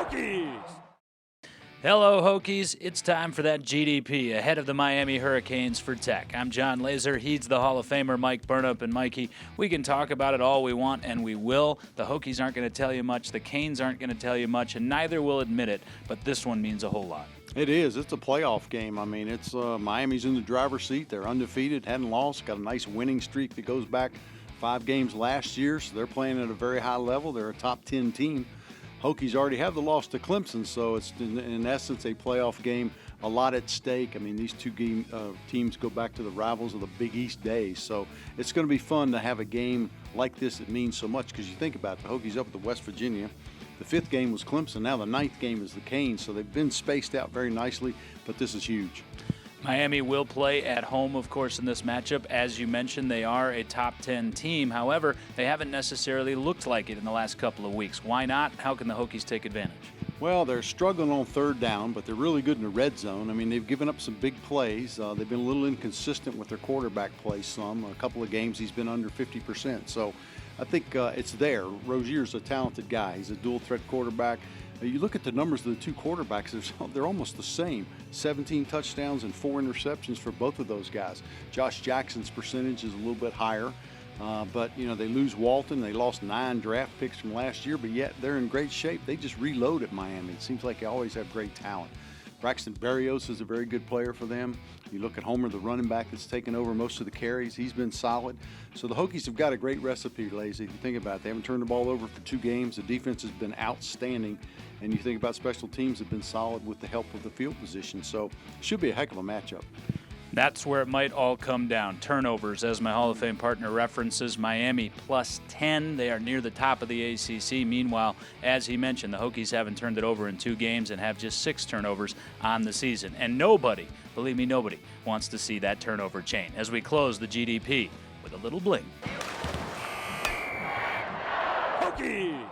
Hokies! Hello, Hokies. It's time for that GDP ahead of the Miami Hurricanes for Tech. I'm John Laser. He's the Hall of Famer Mike Burnup. And Mikey, we can talk about it all we want, and we will. The Hokies aren't going to tell you much. The Canes aren't going to tell you much, and neither will admit it. But this one means a whole lot. It is. It's a playoff game. I mean, it's Miami's in the driver's seat. They're undefeated, hadn't lost, got a nice winning streak that goes back 5 games last year. So they're playing at a very high level. They're a top 10 team. Hokies already have the loss to Clemson, so it's in essence a playoff game, a lot at stake. I mean, these two teams go back to the rivals of the Big East days, so it's going to be fun to have a game like this that means so much because you think about it, the Hokies up at the West Virginia. The 5th game was Clemson. Now the 9th game is the Canes, so they've been spaced out very nicely, but this is huge. Miami will play at home, of course, in this matchup. As you mentioned, they are a top 10 team. However, they haven't necessarily looked like it in the last couple of weeks. Why not? How can the Hokies take advantage? Well, they're struggling on third down, but they're really good in the red zone. I mean, they've given up some big plays. They've been a little inconsistent with their quarterback play some. A couple of games he's been under 50%. So I think it's there. Rozier's a talented guy. He's a dual-threat quarterback. You look at the numbers of the two quarterbacks, they're almost the same. 17 touchdowns and 4 interceptions for both of those guys. Josh Jackson's percentage is a little bit higher. But, you know, they lose Walton. They lost 9 draft picks from last year, but yet they're in great shape. They just reload at Miami. It seems like they always have great talent. Braxton Berrios is a very good player for them. You look at Homer, the running back that's taken over most of the carries. He's been solid. So the Hokies have got a great recipe, Lazy. If you think about it, they haven't turned the ball over for 2 games. The defense has been outstanding. And you think about special teams have been solid with the help of the field position. So it should be a heck of a matchup. That's where it might all come down. Turnovers, as my Hall of Fame partner references, Miami plus 10. They are near the top of the ACC. Meanwhile, as he mentioned, the Hokies haven't turned it over in 2 games and have just 6 turnovers on the season. And nobody, believe me, nobody wants to see that turnover chain. As we close the GDP with a little bling. Hokies!